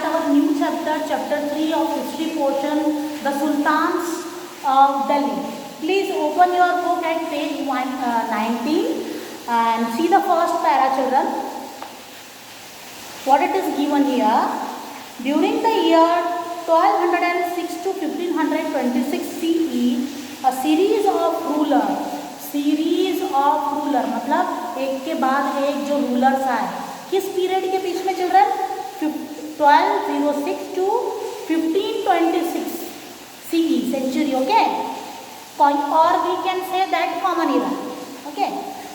start our new chapter, chapter 3 of history portion, the Sultans of Delhi. Please open your book at page 19 and see the first para, children. What it is given here: during the year 1206 to 1526 CE, a series of rulers मतलब एक के बाद एक जो rulers आए, किस period के बीच में children? 1206 to 1526 CE century, okay, और we can say that common era, okay.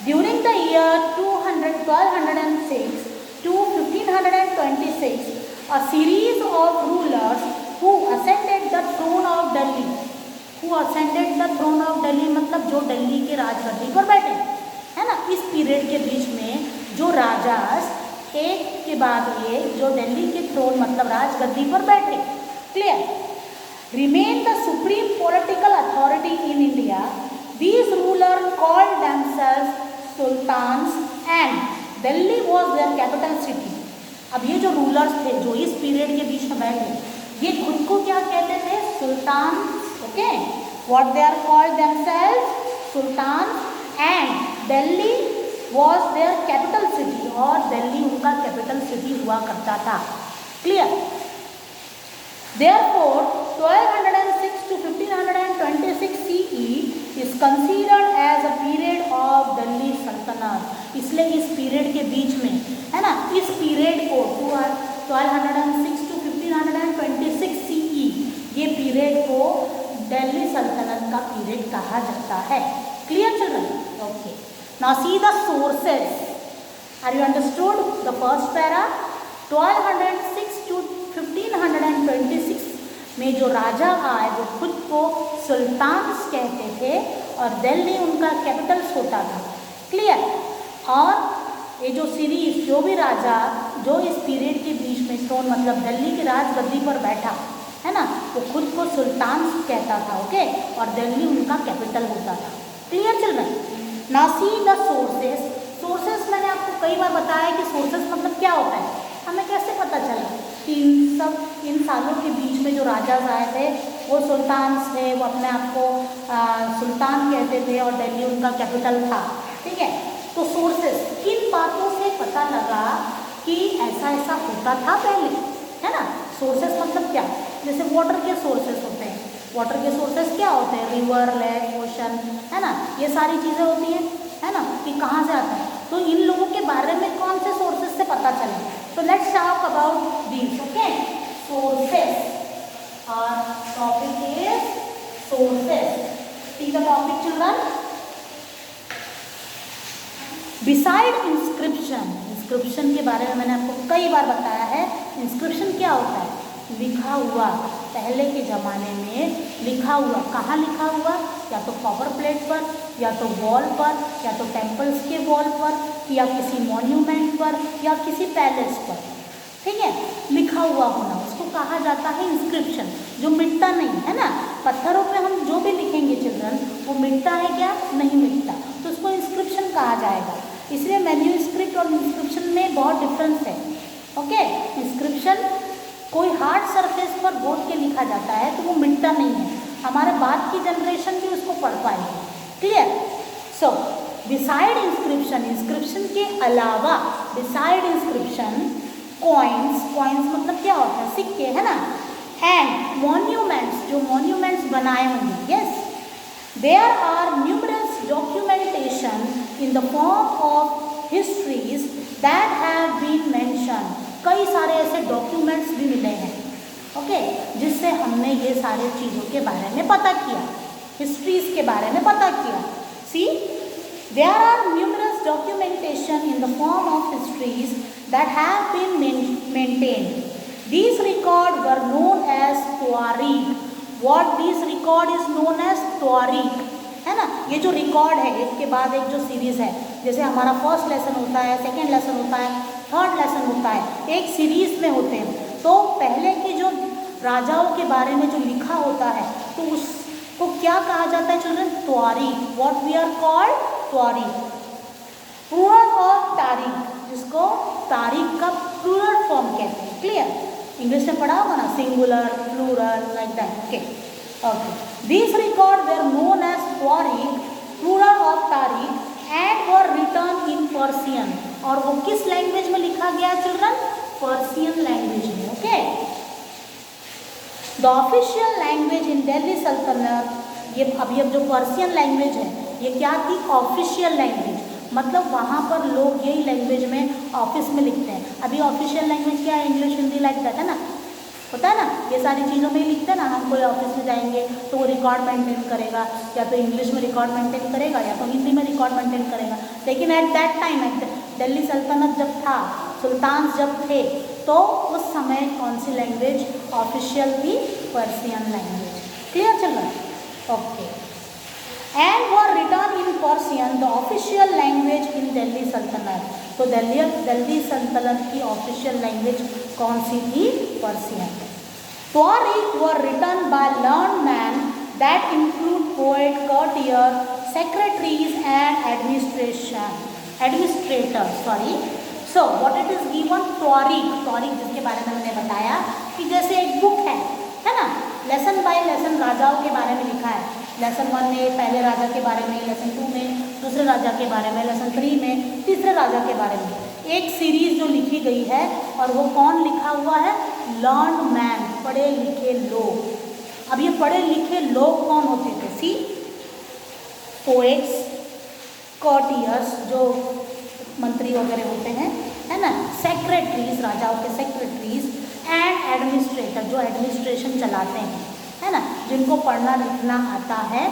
During the year 1206 to 1526, a series of rulers who ascended the throne of Delhi. मतलब जो दिल्ली के राजगद्दी पर बैठे, है ना. इस पीरियड के बीच में जो राजास एक के बाद एक जो दिल्ली के थ्रोन मतलब राजगद्दी पर बैठे, clear, remain the supreme political authority in India. These rulers called themselves sultans and Delhi was their capital city. अब ये जो रूलर्स थे जो इस पीरियड के बीच में बैठे, ये खुद को क्या कहते थे? सुल्तान, okay. What they are called themselves? Sultans, and Delhi was their capital city, और दिल्ली उनका कैपिटल सिटी हुआ करता था, clear. Therefore, 1206 to 1526 CE is considered as a period of Delhi Sultanate. इसलिए इस पीरियड के बीच में, है ना, इस पीरियड को 1206 to 1526 CE ये पीरियड को दिल्ली सल्तनत का पीरियड कहा जाता है. Clear children? Okay. Now see the sources. Are you understood the first para? 1206 to 1526 में जो राजा आए वो खुद को सुल्तान्स कहते थे और दिल्ली उनका कैपिटल होता था, क्लियर. और ये जो सीरीज जो भी राजा जो इस पीरियड के बीच में थ्रोन मतलब दिल्ली की राजगद्दी पर बैठा, है ना, वो खुद को सुल्तान्स कहता था, ओके, और दिल्ली उनका कैपिटल होता था. Clear children? Now see the sources. Sources मैंने आपको कई बार बताया कि सोर्सेस मतलब क्या होता है. हमें कैसे पता चला कि इन सालों के बीच में जो राजा आए थे वो सुल्तान्स थे, वो अपने आप को सुल्तान कहते थे और दिल्ली उनका कैपिटल था, ठीक है. तो सोर्सेस, किन बातों से पता लगा कि ऐसा ऐसा होता था पहले, है ना. सोर्सेस मतलब क्या? जैसे वाटर के सोर्सेस होते हैं. वाटर के सोर्सेस क्या होते हैं? रिवर, लेक, ओशन, है ना, ये सारी चीज़ें होती हैं, है ना, कि कहाँ से आता है. तो इन लोगों के बारे में कौन से सोर्सेस से पता चले? तो let's talk about these, okay. Sources, और topic is sources. See the topic children. Beside inscription. Inscription के बारे में मैंने आपको कई बार बताया है. इंस्क्रिप्शन क्या होता है? लिखा हुआ. पहले के ज़माने में लिखा हुआ. कहाँ लिखा हुआ? या तो कॉपर प्लेट पर, या तो वॉल पर, या तो टेम्पल्स के वॉल पर, या किसी मॉन्यूमेंट पर, या किसी पैलेस पर, ठीक है. लिखा हुआ होना उसको कहा जाता है इंस्क्रिप्शन, जो मिटता नहीं, है ना. पत्थरों पे हम जो भी लिखेंगे चिल्ड्रन वो मिटता है क्या? नहीं मिटता, तो उसको इंस्क्रिप्शन कहा जाएगा. इसलिए मैन्यूस्क्रिप्ट और इंस्क्रिप्शन में बहुत डिफरेंस है, ओके. इंस्क्रिप्शन कोई हार्ड सरफेस पर बोर्ड के लिखा जाता है तो वो मिटता नहीं है. हमारे बाद की जनरेशन भी उसको पढ़ पाएगी, क्लियर. सो बिसाइड इंस्क्रिप्शन, इंस्क्रिप्शन के अलावा, बिसाइड इंस्क्रिप्शन, कॉइन्स. कॉइन्स मतलब क्या होता है? सिक्के, है ना. एंड मॉन्यूमेंट्स, जो मॉन्यूमेंट्स बनाए होंगे, yes. There are numerous documentation in the form of histories that have been mention. कई सारे ऐसे डॉक्यूमेंट्स भी मिले हैं, ओके, जिससे हमने ये सारे चीज़ों के बारे में पता किया, हिस्ट्रीज के बारे में पता किया. See, there are numerous documentation in the form of histories that have been maintained. These records were known as tawarikh. What this record is known as tawarikh, है ना. ये जो रिकॉर्ड है एक के बाद एक जो सीरीज़ है, जैसे हमारा फर्स्ट लेसन होता है, सेकेंड लेसन होता है, थर्ड लेसन होता है, एक सीरीज़ में होते हैं. तो पहले के जो राजाओं के बारे में जो लिखा होता है तो उसको क्या कहा जाता है children? Tawarikh. What we are called? Tawarikh. Plural of tarikh, जिसको तारीख का प्लूरल फॉर्म कहते हैं, क्लियर. इंग्लिश में पढ़ा होगा ना, singular, plural, like that. Okay okay. This record were known as tawarikh, plural of tarikh, and were written in Persian. और वो किस लैंग्वेज में लिखा गया चिल्ड्रन? पर्सियन लैंग्वेज में. Okay. The official language in Delhi Sultanate, ये अभी अब जो पर्सियन लैंग्वेज है ये क्या थी? Official language. मतलब वहाँ पर लोग यही लैंग्वेज में ऑफिस में लिखते हैं. अभी ऑफिशियल लैंग्वेज क्या है? इंग्लिश, हिंदी, लाइक दैट है ना, होता है ना, ये सारी चीज़ों में ही लिखते हैं ना. हम कोई ऑफिस में जाएंगे तो वो रिकॉर्ड मेंटेन करेगा, या तो इंग्लिश में रिकॉर्ड मेंटेन करेगा या तो हिंदी में रिकॉर्ड मेंटेन करेगा. लेकिन एट दैट टाइम, दिल्ली सल्तनत जब था, सुल्तान जब थे, तो उस समय कौन सी लैंग्वेज ऑफिशियल थी? Persian language. Clear children? Okay. And were written in Persian, the official language in Delhi सल्तनत. तो दिल्ली सल्तनत की ऑफिशियल लैंग्वेज कौन सी थी? पर्सियन. त्वारीख were written by learned men that include poet, courtier, secretaries and administrator. So what it is given? त्वारीख जिसके बारे में मैंने बताया कि जैसे एक बुक है ना, लेसन बाय लेसन राजाओं के बारे में लिखा है. लेसन 1 में पहले राजा के बारे में, लेसन 2 में दूसरे राजा के बारे में, लेसन 3 में तीसरे राजा के बारे में. एक सीरीज जो लिखी गई है, और वो कौन लिखा हुआ है? लर्न मैन, पढ़े लिखे लोग. अब ये पढ़े लिखे लोग कौन होते थे? सी, पोएट्स, courtiers जो मंत्री वगैरह होते हैं, है ना, सेक्रेटरीज, राजाओं के सेक्रेटरीज, एंड एडमिनिस्ट्रेटर जो एडमिनिस्ट्रेशन चलाते हैं, है ना, जिनको पढ़ना लिखना आता है.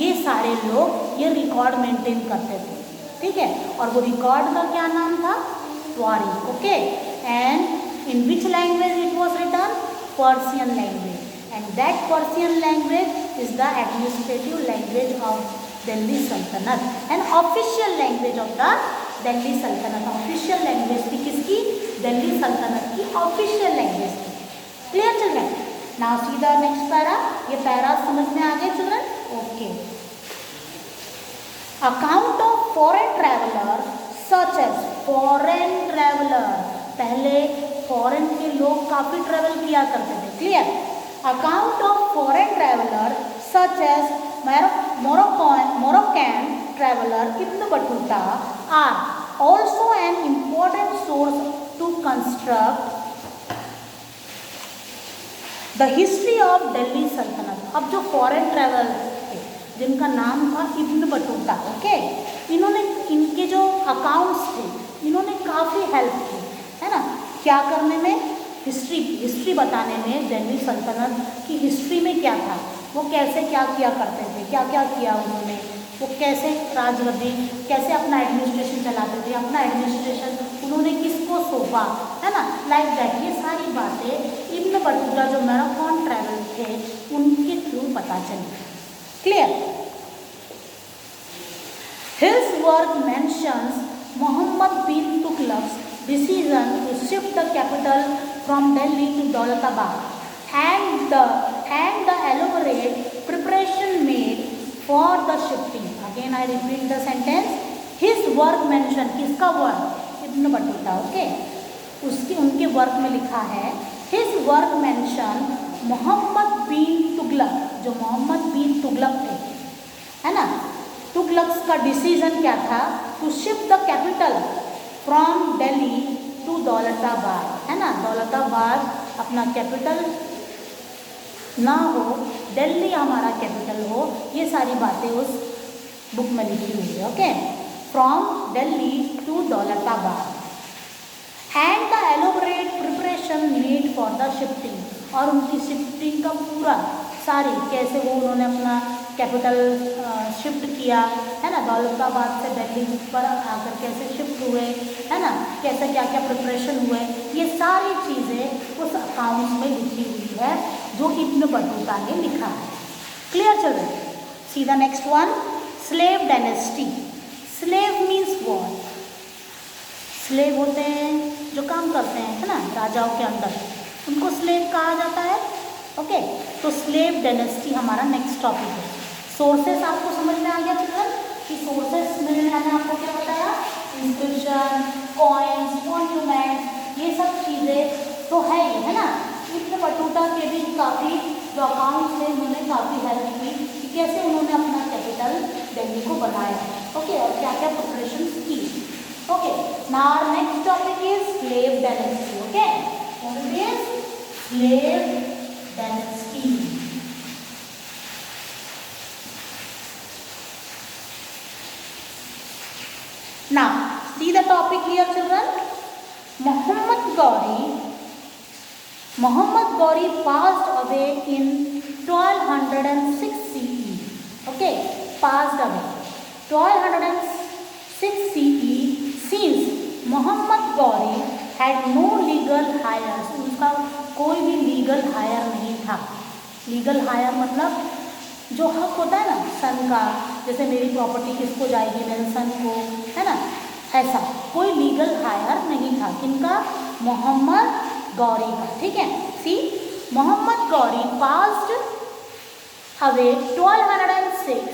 ये सारे लोग ये रिकॉर्ड मेंटेन करते थे. ठीक है. और वो रिकॉर्ड का क्या नाम था? त्वारीख. Okay. And in which language it was written? Persian language. And that Persian language is the administrative language of Delhi sultanate and official language of the Delhi sultanate. Official language थी किसकी? दिल्ली सल्तनत की ऑफिशियल लैंग्वेज थी. Clear children? Now see the next para. ये para समझ में आ गए children? Okay. Account of foreign traveller such as, foreign traveller, पहले फॉरेन के लोग काफ़ी ट्रैवल किया करते थे. Clear? Account of foreign traveller such as Moroccan traveler Ibn Battuta are also an important source to construct the history of Delhi Sultanate. अब जो foreign traveller थे जिनका नाम था इब्न बटूता, ओके, इन्होंने, इनके जो अकाउंट्स थे, इन्होंने काफ़ी हेल्प की, है ना, क्या करने में? हिस्ट्री बताने में. दिल्ली सल्तनत की हिस्ट्री में क्या था, वो कैसे क्या किया करते थे, क्या क्या किया उन्होंने, वो कैसे राजगद्दी, कैसे अपना एडमिनिस्ट्रेशन चलाते थे, अपना एडमिनिस्ट्रेशन उन्होंने किसको सौंपा, है ना, लाइक दैट. ये सारी बातें इब्न बटूता जो मैराथन ट्रैवल थे उनके थ्रू पता चली. Clear? His work mentions Mohammad bin Tughlaq decision to shift the capital from Delhi to Daulatabad and the elaborate preparation made for the shifting. Again I repeat the sentence. His work mentioned, किसका work? इब्न Battuta. Okay. उसकी उनके work में लिखा है his work mentioned Mohammad bin Tughlaq, जो मोहम्मद बिन तुगलक थे, है ना, तुगलक का डिसीजन क्या था? To shift the capital from Delhi to Daulatabad, है ना, दौलताबाद अपना कैपिटल ना हो, दिल्ली हमारा कैपिटल हो. ये सारी बातें उस बुक में लिखी हुई है. Okay. From Delhi to Daulatabad and the elaborate preparation made for the shifting, और उनकी शिफ्टिंग का पूरा सारी कैसे वो उन्होंने अपना कैपिटल शिफ्ट किया, है ना, दौलताबाद से दिल्ली पर आकर कैसे शिफ्ट हुए, है ना, कैसे क्या क्या प्रिपरेशन हुए, ये सारी चीज़ें उस अकाउंट्स में लिखी हुई है जो इब्न बटूता ने लिखा है. Clear children? C the next one. Slave dynasty. Slave means what? Slave होते हैं जो काम करते हैं, है ना, राजाओं के अंदर, उनको स्लेव कहा जाता है. ओके. तो स्लेव डायनेस्टी हमारा नेक्स्ट टॉपिक है. सोर्सेस आपको समझ में आ गया चिल्ड्रन कि सोर्सेस में मैंने आपको क्या बताया? इंस्क्रिप्शन, कॉइन्स, मॉन्यूमेंट, ये सब चीज़ें तो है ही, है ना. इब्न बटूता के भी काफ़ी जो अकाउंट्स थे उन्होंने काफ़ी हेल्प की कि कैसे उन्होंने अपना कैपिटल दिल्ली को बनाया, ओके, और क्या क्या प्रिपरेशन की। Okay, now next topic is slave dynasty. Okay, what is slave dynasty? Now, see the topic here, children. Muhammad Ghori passed away in 1206 CE. Okay, passed away 1206 CE. Since Muhammad Ghori had no legal heirs, उसका कोई भी legal higher नहीं था। Legal higher मतलब जो हक होता है ना सन का, जैसे मेरी प्रॉपर्टी किसको जाएगी, मेरे सन को, है ना, ऐसा कोई लीगल हायर नहीं था। किनका? मोहम्मद गौरी का। ठीक है, सी Muhammad Ghori passed away 1206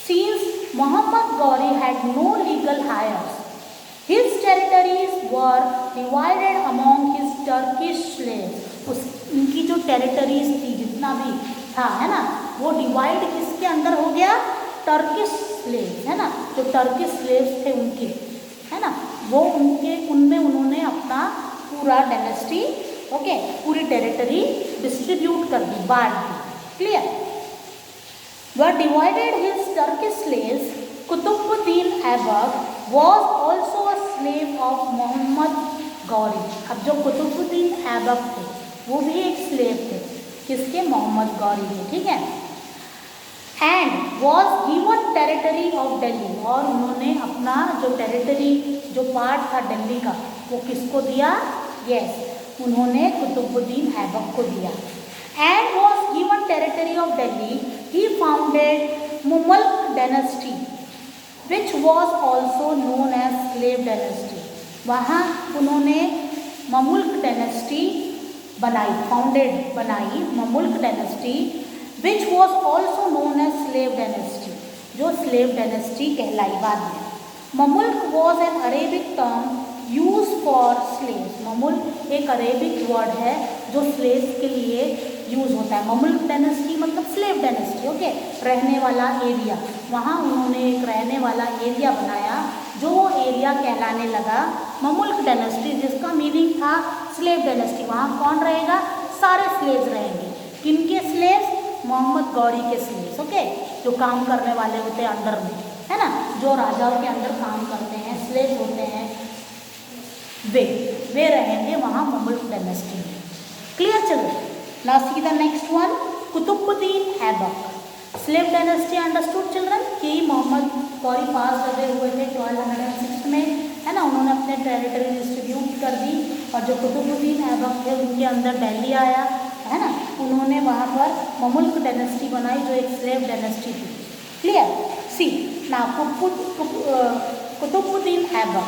since Muhammad Ghori had no legal heirs. His territories were divided among his Turkish slaves. उनकी जो टेरिटरीज थी, जितना भी था, है ना, वो डिवाइड किसके अंदर हो गया? टर्किश स्लेव्स, है ना, जो टर्किश स्लेव्स थे उनके, है ना, वो उनमें उन्होंने अपना पूरा डायनेस्टी, ओके, पूरी टेरिटरी डिस्ट्रीब्यूट कर दी, बांट दी। Clear? were divided his Turkish slaves. Qutbuddin Aibak was also a slave of Muhammad Ghori. अब जो कुतुबुद्दीन ऐबक थे वो भी एक स्लेव थे, किसके? मोहम्मद गौरी के। ठीक है, and was given territory of Delhi, और उन्होंने अपना जो टेरिटरी, जो पार्ट था दिल्ली का, वो किसको दिया? यस, उन्होंने कुतुबुद्दीन ऐबक को दिया। And was given territory of Delhi, he founded Mughal dynasty which was also known as slave dynasty. वहाँ उन्होंने ममुल्क डायनेस्टी बनाई, फाउंडेड बनाई Mamluk dynasty which was also known as slave dynasty, जो स्लेव डायनेस्टी कहलाई बाद में। Mamluk was an Arabic term used for slaves. Mamluk एक Arabic word है जो स्लेव्स के लिए यूज होता है। ममुल्क डायनेस्टी मतलब स्लेव डायनेस्टी, ओके, रहने वाला एरिया। वहाँ उन्होंने एक रहने वाला एरिया बनाया, जो एरिया कहलाने लगा ममुल्क डायनेस्टी, जिसका मीनिंग था स्लेव डायनेस्टी। वहाँ कौन रहेगा? सारे स्लेव्स रहेंगे। किनके स्लेव्स? मोहम्मद गौरी के स्लेव्स, ओके, जो काम करने वाले होते हैं अंडर में, है ना, जो राजाओं के अंदर काम करते हैं, स्लेव्स होते हैं, वे रहेंगे वहाँ मुगल डायनेस्टी में। Clear children? Now see the next one, Qutubuddin Aibak. Slave dynasty understood children कि मोहम्मद गौरी पास अवे हुए थे 1206 में, है ना, उन्होंने अपने टेरिटरी डिस्ट्रीब्यूट कर दी, और जो कुतुबुद्दीन ऐबक थे उनके अंदर दिल्ली आया, है ना, उन्होंने वहाँ पर ममुल्क डायनेस्टी बनाई जो एक स्लेव डायनेस्टी थी। क्लियर? सी नाउ कुतुबुद्दीन ऐबक।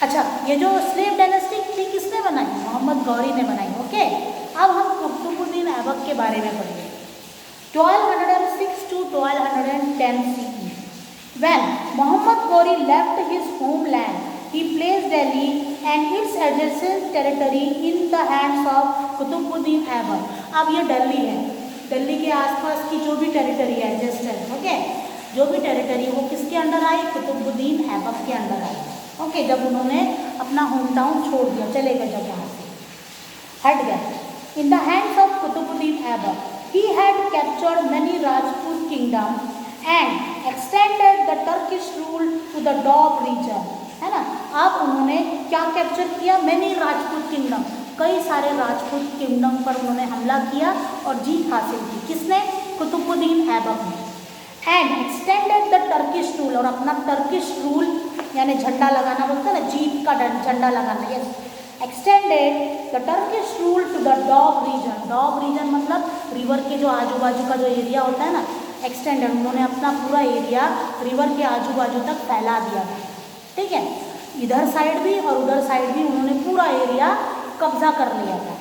अच्छा, ये जो स्लेव डायनेस्टी थी किसने बनाई? मोहम्मद गौरी ने बनाई। ओके, अब हम कुतुबुद्दीन ऐबक के बारे में पढ़ेंगे। 1206 to 1210 CE. When Muhammad Ghori left his homeland, he placed Delhi and its adjacent territory in the hands of Qutubuddin Aibak. अब ये दिल्ली है, दिल्ली के आसपास की जो भी टेरिटरी है, एडजेसेंट, ओके, जो भी टेरिटरी वो किसके अंडर आई? कुतुबुद्दीन ऐबक के अंडर आई। ओके, जब उन्होंने अपना होम टाउन छोड़ दिया, चले गए, जब वहाँ से हट गए। In the hands of Qutubuddin Aibak, he had captured many Rajput kingdoms and extended the Turkish rule to the Doab region, है ना। अब उन्होंने क्या कैप्चर किया? मैनी राजपूत किंगडम, कई सारे राजपूत किंगडम पर उन्होंने हमला किया और जीत हासिल की। किसने? कुतुबुद्दीन ऐबक ने। And extended the Turkish rule, और अपना टर्किश रूल यानी झंडा लगाना बोलते हैं ना, जीत का झंडा लगाना, yes, extended the Turkish rule to the Doab region. Doab region मतलब रिवर के जो आजू बाजू का जो एरिया होता है ना, एक्सटेंडेड, उन्होंने अपना पूरा एरिया रिवर के आजू बाजू तक फैला दिया था। ठीक है, इधर साइड भी और उधर साइड भी उन्होंने पूरा एरिया कब्जा कर लिया था।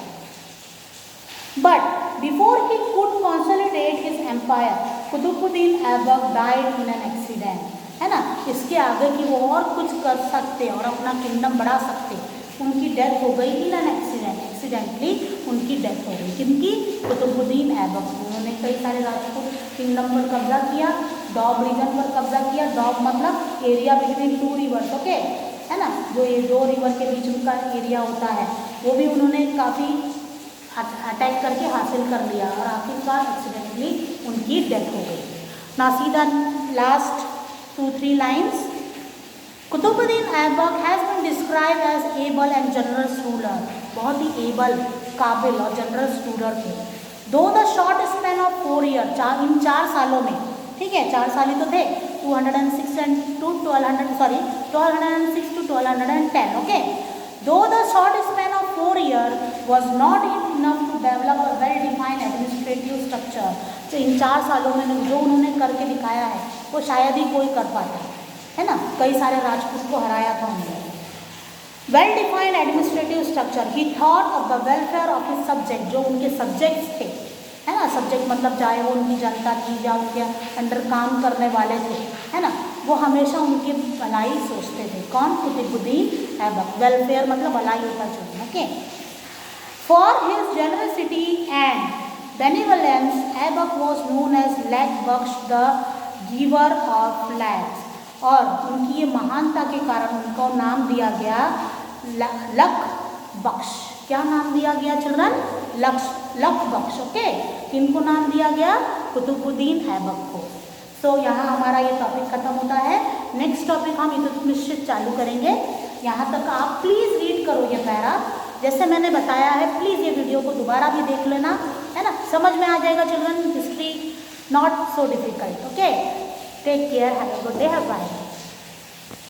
But before he could consolidate his empire, Qutubuddin Aibak died in an accident, है ना। इसके आगे कि वो और कुछ कर सकते और अपना किंगडम बढ़ा सकते, उनकी डेथ हो गई इन एन एक्सीडेंट, एक्सीडेंटली उनकी डेथ हो गई। किनकी? कुतुबुद्दीन ऐबक। उन्होंने कई सारे राजपूत किंगडम पर कब्जा किया, डॉब रीजन पर कब्जा किया। डॉब मतलब area between two reverse, okay, है ना, जो ये दो रिवर के बीच का एरिया होता है, वो भी उन्होंने काफ़ी अटैक करके हासिल कर लिया और आखिरकार एक्सीडेंटली उनकी डेथ हो गई। ना see the last 2-3 lines. Qutbuddin Aibak has been describe as able and generous ruler. बहुत ही एबल, काबिल और जनरस रूलर थे। Though the short span of 4 year, in 4 सालों में, ठीक है, 4 साल ही तो थे, 1206 to 1210, okay. Though the short span of 4 years was not enough to develop a well-defined administrative structure, तो इन 4 सालों में जो उन्होंने करके दिखाया है वो शायद ही कोई कर पाता है ना। कई सारे राजपूत को हराया था उन्होंने। Well-defined administrative structure, he thought of the welfare of his subject, जो उनके सब्जेक्ट्स थे, है ना, सब्जेक्ट मतलब चाहे वो उनकी जनता थी या उनके अंडर काम करने वाले थे, है ना, वो हमेशा उनकी भलाई सोचते थे। कौन? कुतुबुद्दीन ऐबक। वेलफेयर मतलब भलाई होता चाहिए, okay. For his generosity and benevolence Aibak was known as Lakh Bakhsh, the giver of lakhs. और उनकी ये महानता के कारण उनको नाम दिया गया लख बख्श। क्या नाम दिया गया चिल्ड्रन? लख बख्श, ओके। किनको नाम दिया गया? कुतुबुद्दीन ऐबक को। सो यहाँ हमारा ये टॉपिक खत्म होता है। नेक्स्ट टॉपिक हम इल्तुतमिश चालू करेंगे। यहाँ तक आप प्लीज़ रीड करो ये पैरा, जैसे मैंने बताया है। प्लीज़ ये वीडियो को दोबारा भी देख लेना, है ना, समझ में आ जाएगा children. History not so difficult, okay. Take care, have a good day, bye.